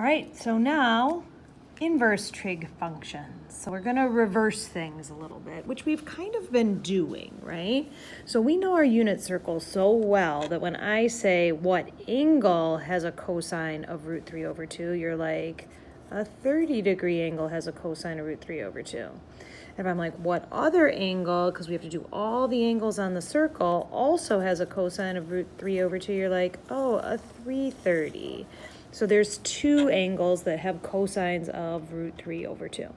All right, so now inverse trig functions. So we're going to reverse things a little bit, which we've kind of been doing, right? So we know our unit circle so well that when I say what angle has a cosine of root 3 over 2, you're like, a 30-degree angle has a cosine of root 3 over 2. If I'm like, what other angle, because we have to do all the angles on the circle, also has a cosine of root 3 over 2, you're like, oh, a 330. So there's two angles that have cosines of root 3 over 2. A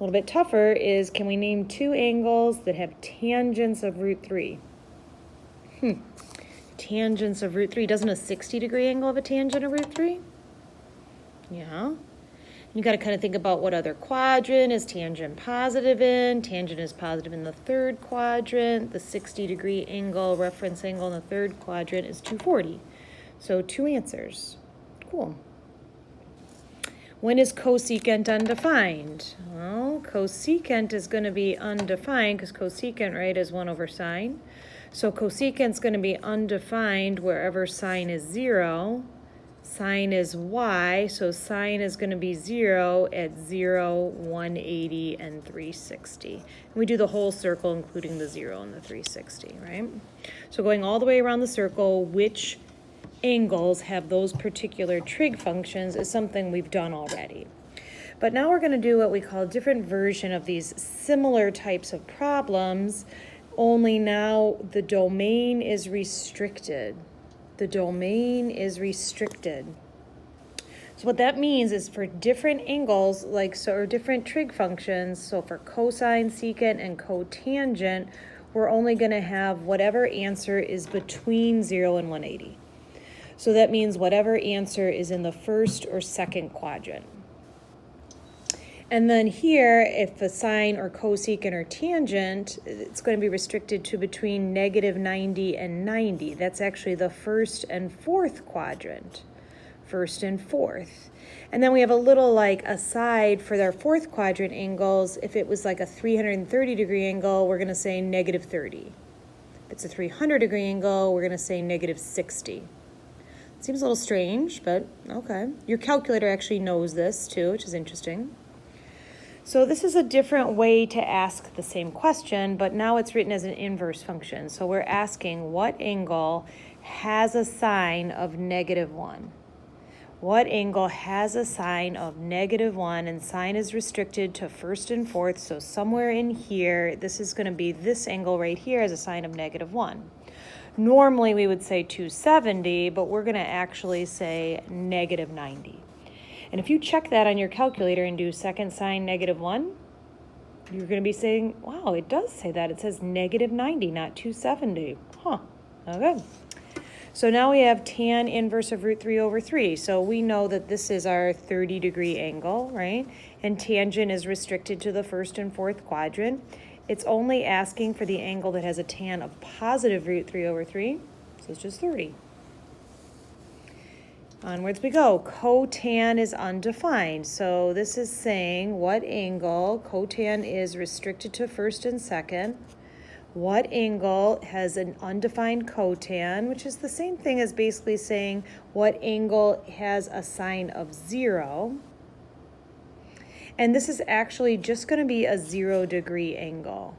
little bit tougher is, can we name two angles that have tangents of root 3? Tangents of root 3. Doesn't a 60-degree angle have a tangent of root 3? Yeah. You got to kind of think about what other quadrant is tangent positive in. Tangent is positive in the third quadrant. The 60-degree angle, reference angle in the third quadrant is 240. So two answers. Cool. When is cosecant undefined? Well, cosecant is going to be undefined because cosecant, right, is 1 over sine. So cosecant's going to be undefined wherever sine is 0. Sine is y, so sine is going to be 0 at 0, 180, and 360. And we do the whole circle, including the 0 and the 360, right? So going all the way around the circle, which angles have those particular trig functions is something we've done already. But now we're going to do what we call a different version of these similar types of problems, only now the domain is restricted. The domain is restricted. So what that means is for different angles, or different trig functions, so for cosine, secant, and cotangent, we're only going to have whatever answer is between 0 and 180. So that means whatever answer is in the first or second quadrant. And then here, if the sine or cosecant or tangent, it's going to be restricted to between negative 90 and 90. That's actually the first and fourth quadrant. First and fourth. And then we have a little aside for our fourth quadrant angles. If it was like a 330-degree angle, we're going to say negative 30. If it's a 300-degree angle, we're going to say negative 60. Seems a little strange, but okay. Your calculator actually knows this too, which is interesting. So this is a different way to ask the same question, but now it's written as an inverse function. So we're asking what angle has a sine of negative 1? What angle has a sine of negative 1, and sine is restricted to first and fourth, so somewhere in here, this is going to be this angle right here as a sine of negative 1. Normally we would say 270, but we're going to actually say negative 90. And if you check that on your calculator and do second sine negative 1, you're going to be saying, wow, it does say that. It says negative 90, not 270. Huh, okay. So now we have tan inverse of root 3 over 3. So we know that this is our 30-degree angle, right? And tangent is restricted to the first and fourth quadrant. It's only asking for the angle that has a tan of positive root 3 over 3. So it's just 30. Onwards we go. Cotan is undefined. So this is saying what angle, cotan is restricted to first and second. What angle has an undefined cotan, which is the same thing as basically saying what angle has a sine of 0. And this is actually just going to be a 0-degree angle.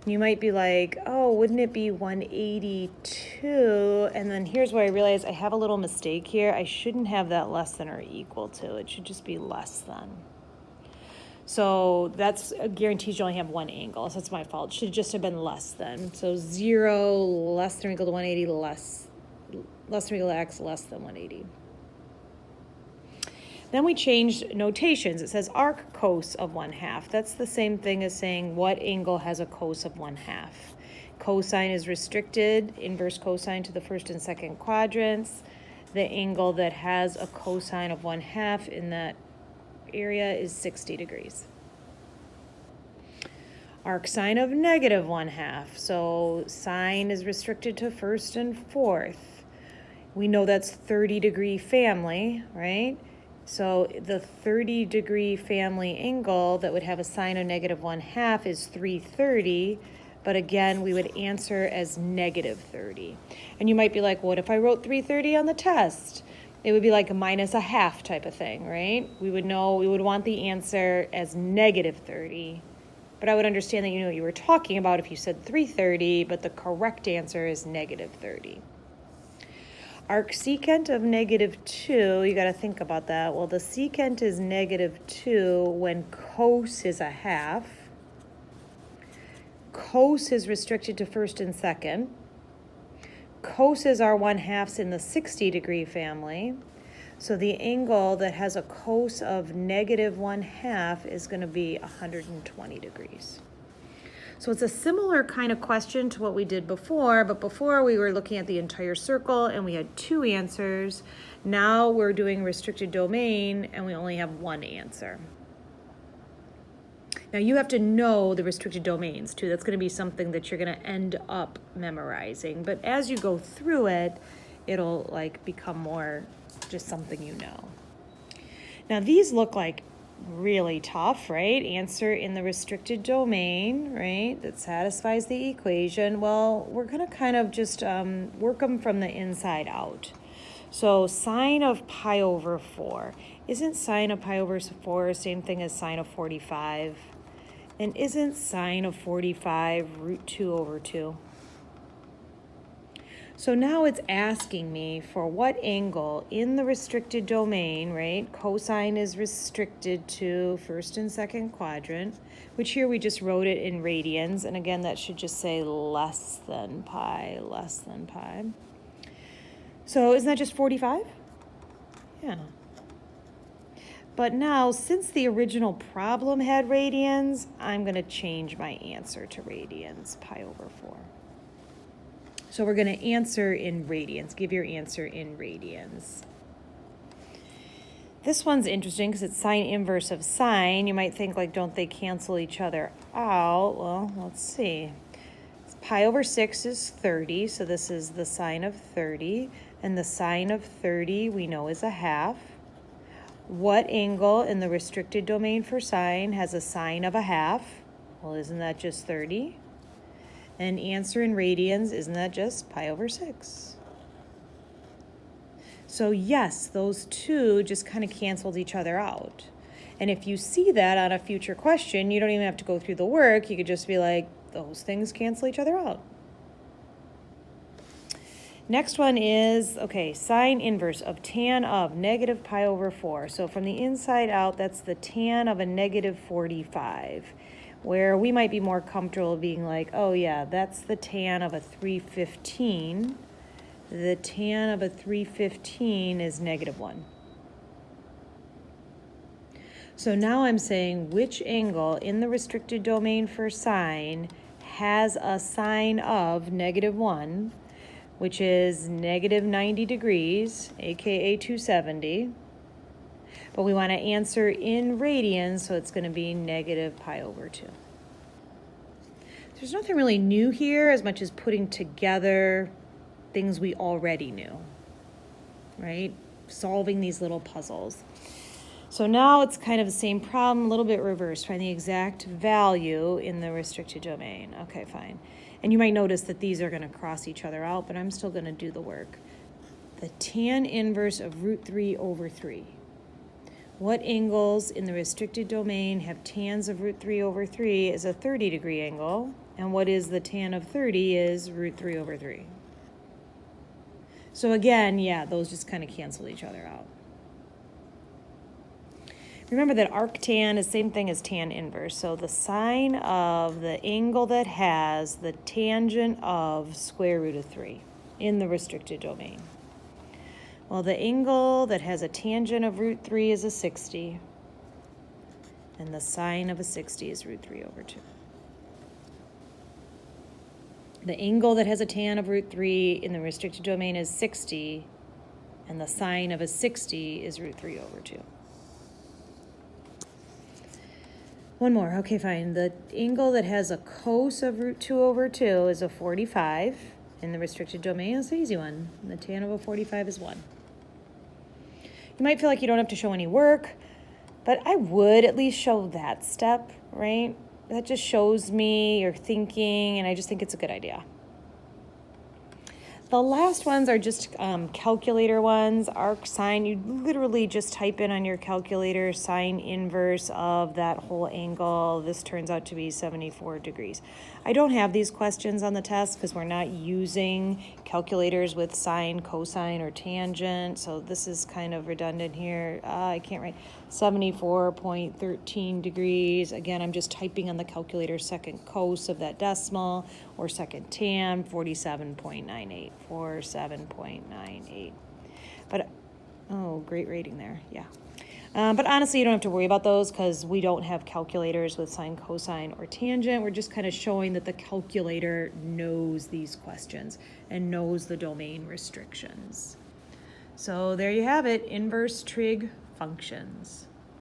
You might be like, oh, wouldn't it be 182? And then here's where I realize I have a little mistake here. I shouldn't have that less than or equal to. It should just be less than. So that's guarantees you only have one angle. So that's my fault. It should just have been less than. So 0 less than or equal to 180, less than or equal to x less than 180. Then we changed notations. It says arc cos of 1/2. That's the same thing as saying what angle has a cos of 1/2. Cosine is restricted, inverse cosine to the first and second quadrants. The angle that has a cosine of 1/2 in that area is 60 degrees. Arc sine of negative 1/2. So sine is restricted to first and fourth. We know that's 30-degree family, right? So the 30-degree family angle that would have a sine of negative 1/2 is 330, but again, we would answer as negative 30. And you might be like, what if I wrote 330 on the test? It would be like a minus a half type of thing, right? We would want the answer as negative 30. But I would understand that you know what you were talking about if you said 330, but the correct answer is negative 30. Arcsecant of negative 2, you got to think about that. Well, the secant is negative 2 when cos is a half. Cos is restricted to first and second. Coses are 1/2 in the 60-degree family. So the angle that has a cos of negative 1/2 is going to be 120 degrees. So it's a similar kind of question to what we did before, but before we were looking at the entire circle and we had 2 answers. Now we're doing restricted domain and we only have 1 answer. Now you have to know the restricted domains too. That's going to be something that you're going to end up memorizing. But as you go through it, it'll like become more just something you know. Now these look like really tough, right? Answer in the restricted domain, right? That satisfies the equation. Well, we're going to kind of just work them from the inside out. So sine of pi over 4. Isn't sine of pi over 4 the same thing as sine of 45? And isn't sine of 45 root 2 over 2? So now it's asking me for what angle in the restricted domain, right? Cosine is restricted to first and second quadrant, which here we just wrote it in radians. And again, that should just say less than pi, less than pi. So isn't that just 45? Yeah. But now, since the original problem had radians, I'm going to change my answer to radians, pi over 4. So we're going to answer in radians. Give your answer in radians. This one's interesting because it's sine inverse of sine. You might think, like, don't they cancel each other out? Well, let's see. Pi over 6 is 30, so this is the sine of 30. And the sine of 30 we know is a half. What angle in the restricted domain for sine has a sine of a half? Well, isn't that just 30? And answer in radians, isn't that just pi over 6? So yes, those two just kind of canceled each other out. And if you see that on a future question, you don't even have to go through the work. You could just be like, those things cancel each other out. Next one is, okay, sine inverse of tan of negative pi over 4. So from the inside out, that's the tan of a negative 45, where we might be more comfortable being like, oh yeah, that's the tan of a 315. The tan of a 315 is negative 1. So now I'm saying which angle in the restricted domain for sine has a sine of negative 1, which is negative 90 degrees, aka 270. But we want to answer in radians, so it's going to be negative pi over 2. There's nothing really new here as much as putting together things we already knew, right? Solving these little puzzles. So now it's kind of the same problem, a little bit reversed. Find the exact value in the restricted domain. Okay, fine. And you might notice that these are going to cross each other out, but I'm still going to do the work. The tan inverse of root 3 over 3. What angles in the restricted domain have tans of root 3 over 3 is a 30-degree angle, and what is the tan of 30 is root 3 over 3. So again, yeah, those just kind of cancel each other out. Remember that arctan is the same thing as tan inverse. So the sine of the angle that has the tangent of square root of 3 in the restricted domain. Well, the angle that has a tangent of root 3 is a 60. And the sine of a 60 is root 3 over 2. The angle that has a tan of root 3 in the restricted domain is 60. And the sine of a 60 is root 3 over 2. One more. Okay, fine. The angle that has a cos of root 2 over 2 is a 45. In the restricted domain, it's an easy one. The tan of a 45 is 1. You might feel like you don't have to show any work, but I would at least show that step, right? That just shows me your thinking, and I just think it's a good idea. The last ones are just calculator ones. Arc sine, you literally just type in on your calculator sine inverse of that whole angle. This turns out to be 74 degrees. I don't have these questions on the test because we're not using calculators with sine, cosine, or tangent. So this is kind of redundant here. I can't write 74.13 degrees. Again, I'm just typing on the calculator second cos of that decimal, or second tan, 47.98. 47.98. But, oh, great rating there, yeah. But honestly, you don't have to worry about those because we don't have calculators with sine, cosine, or tangent. We're just kind of showing that the calculator knows these questions and knows the domain restrictions. So there you have it, inverse trig functions.